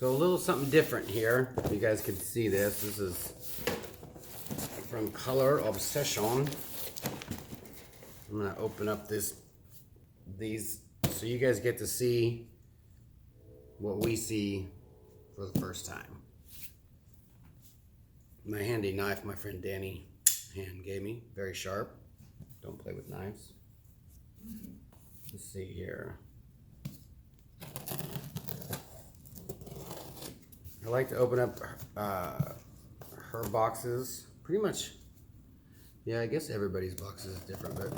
So a little something different here. You guys can see this. This is from Color Obsession. I'm gonna open up these so you guys get to see what we see for the first time. My handy knife my friend Danny hand gave me, very sharp. Don't play with knives. Let's see here. I like to open up her boxes. Pretty much, yeah, I guess everybody's boxes is different, but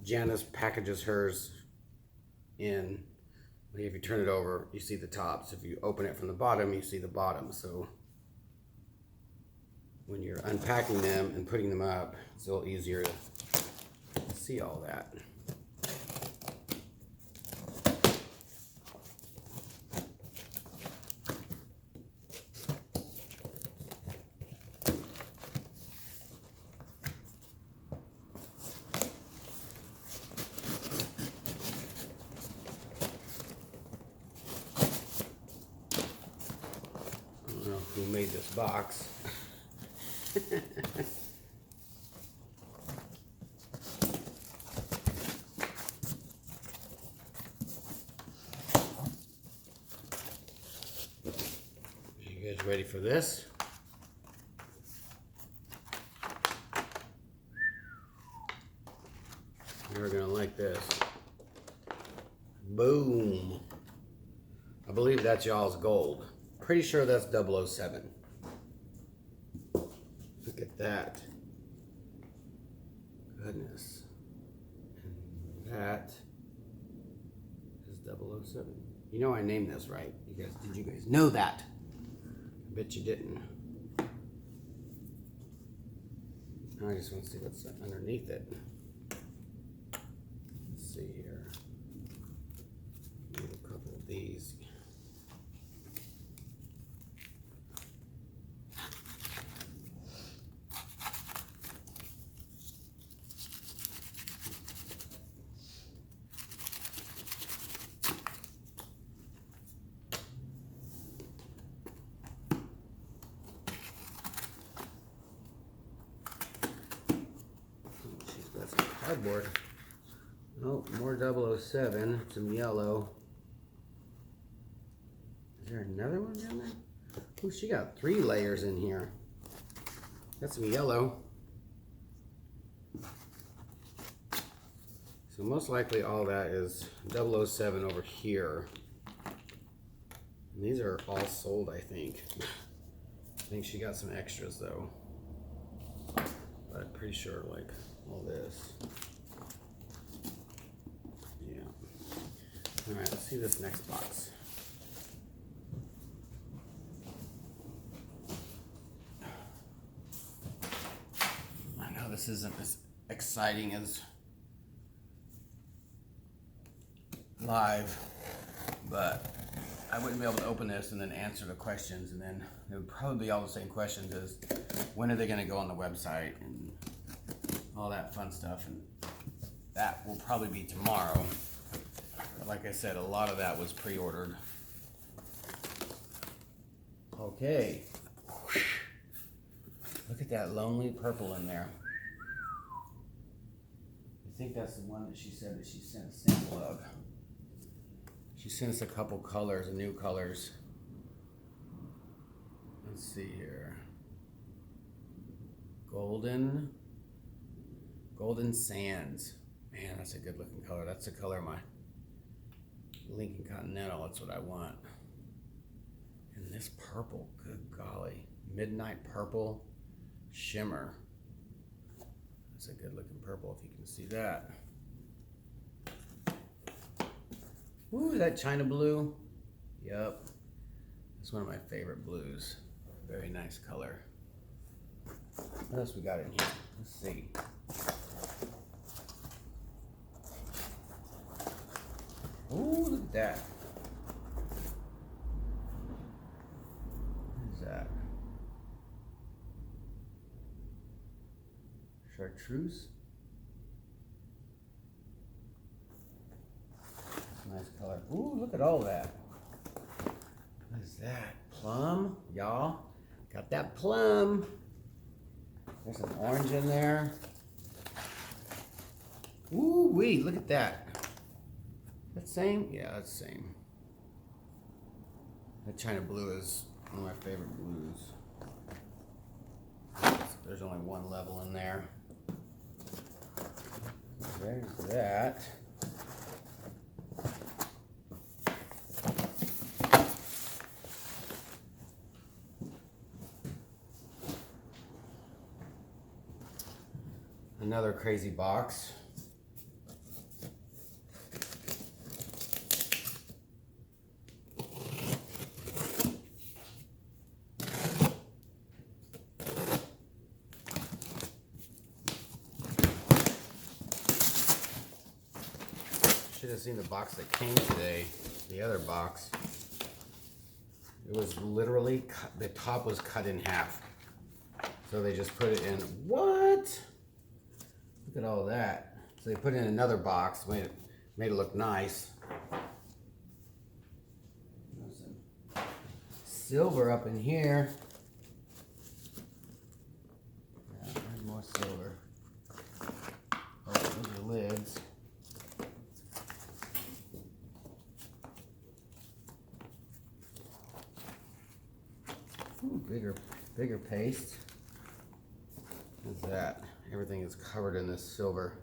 Janice packages hers in. If you turn it over, you see the tops. If you open it from the bottom, you see the bottom. So when you're unpacking them and putting them up, it's a little easier to see all that. I don't know who made this box. You guys ready for this? You're gonna like this. Boom. I believe that's y'all's gold. Pretty sure that's 007. Look at that. Goodness. And that is 007. You know I named this, right? Did you guys know that? I bet you didn't. Now I just want to see what's underneath it. Let's see here. Need a couple of these. That's some cardboard. Oh, more 007. Some yellow. Is there another one down there? Oh, she got 3 layers in here. Got some yellow. So most likely all that is 007 over here. And these are all sold, I think. I think she got some extras though. But I'm pretty sure like all this. Yeah. Alright, let's see this next box. I know this isn't as exciting as live, but I wouldn't be able to open this and then answer the questions, and then it would probably be all the same questions as when are they going to go on the website and all that fun stuff, and that will probably be tomorrow. But like I said, a lot of that was pre-ordered. Okay. Look at that lonely purple in there. I think that's the one that she said that she sent a sample of. She sent us a couple colors, new colors. Let's see here. Golden Sands. Man, that's a good looking color. That's the color of my Lincoln Continental. That's what I want. And this purple, good golly. Midnight Purple Shimmer. That's a good looking purple if you can see that. Ooh, that China blue. Yep. It's one of my favorite blues. Very nice color. What else we got in here? Let's see. Ooh, look at that. What is that? Chartreuse? Nice color. Ooh, look at all that. What is that? Plum, y'all. Got that plum. There's some orange in there. Ooh wee, look at that. That same? Yeah, that's the same. That China blue is one of my favorite blues. There's only one level in there. There's that. Another crazy box. Should have seen the box that came today, the other box. It was literally, the top was cut in half. So they just put it in, what? Look at all that. So they put it in another box, made it look nice. There's some silver up in here. Yeah, there's more silver. Oh, those are lids. Ooh, bigger paste. What's that? Everything is covered in this silver.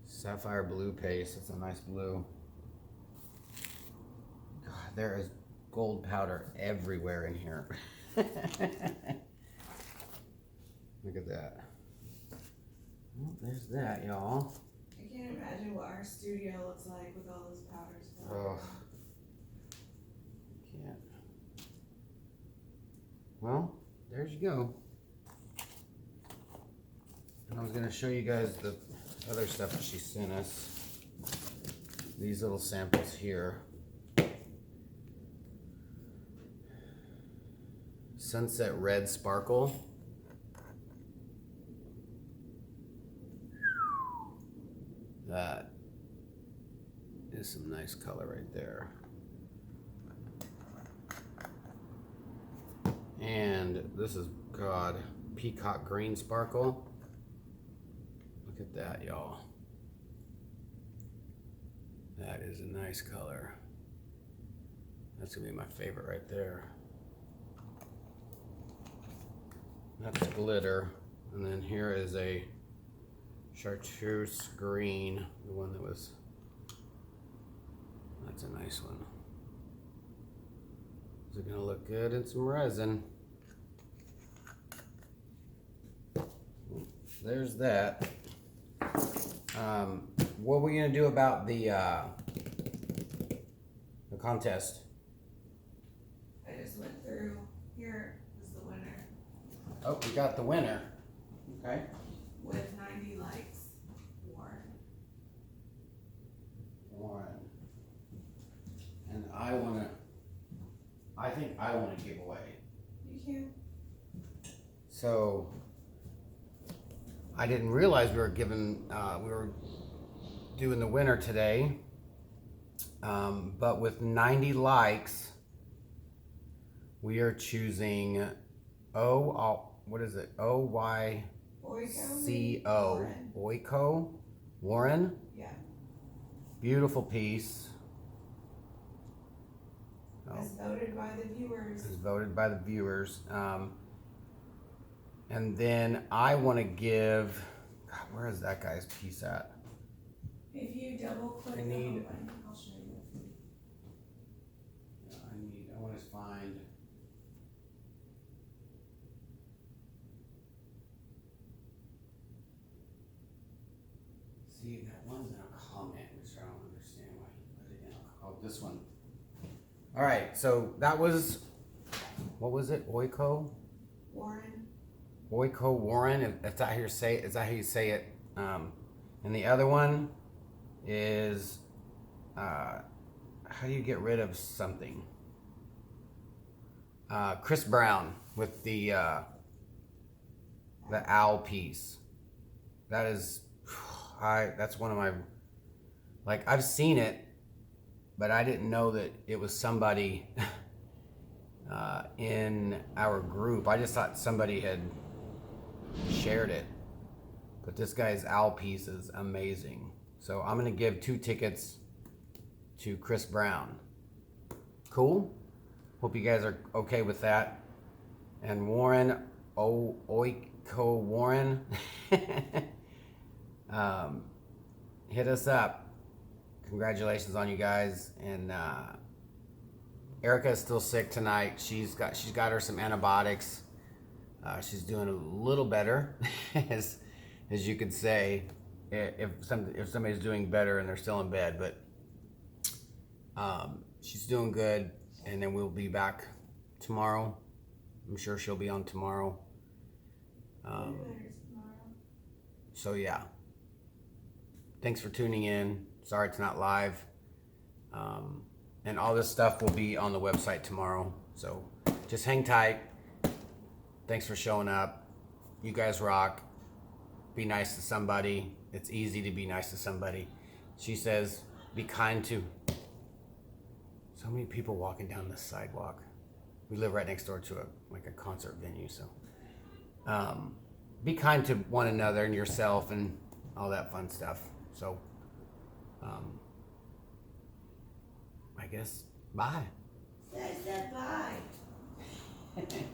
Sapphire blue paste. It's a nice blue. God, there is gold powder everywhere in here. Look at that. Well, there's that, y'all. I can't imagine what our studio looks like with all those powders. Oh. Can't. Well, there you go. And I was going to show you guys the other stuff that she sent us. These little samples here. Sunset Red Sparkle. That is some nice color right there. And this is, God, Peacock Green Sparkle. Look at that, y'all. That is a nice color. That's gonna be my favorite right there. That's glitter. And then here is a chartreuse green, the one that was, that's a nice one. Is it gonna look good in some resin? There's that. What are we gonna do about the contest? I just went through. Here is the winner. Oh, we got the winner. Okay. With 90 likes. Warren. And I think I want to give away. You can. So I didn't realize we were doing the winner today. But with 90 likes, we are choosing what is it? OYCO. Oiko Warren. Yeah. Beautiful piece. As voted by the viewers. As voted by the viewers. And then I want to give, God, where is that guy's piece at? If you double click I need, I'll show you. I want to find, see, that one's in a comment, which I don't understand why he put it in. Oh, this one. All right, so that was, what was it? Oiko? Warren. Oiko Warren, if that how you say it, is that how you say it? And the other one is, how do you get rid of something? Chris Brown with the owl piece. That is, that's one of my, like, I've seen it but I didn't know that it was somebody in our group. I just thought somebody had shared it. But this guy's owl piece is amazing. So I'm gonna give 2 tickets to Chris Brown. Cool? Hope you guys are okay with that. And Warren, Oiko Warren, hit us up. Congratulations on you guys. And Erica is still sick tonight. She's got her some antibiotics. She's doing a little better, as you could say, if somebody's doing better and they're still in bed. But she's doing good, and then we'll be back tomorrow. I'm sure she'll be on tomorrow. So yeah, thanks for tuning in. Sorry it's not live. And all this stuff will be on the website tomorrow. So just hang tight. Thanks for showing up. You guys rock. Be nice to somebody. It's easy to be nice to somebody. She says, be kind to... So many people walking down the sidewalk. We live right next door to a concert venue, so be kind to one another and yourself and all that fun stuff. So I guess bye. I said bye. It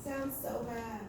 sounds so bad.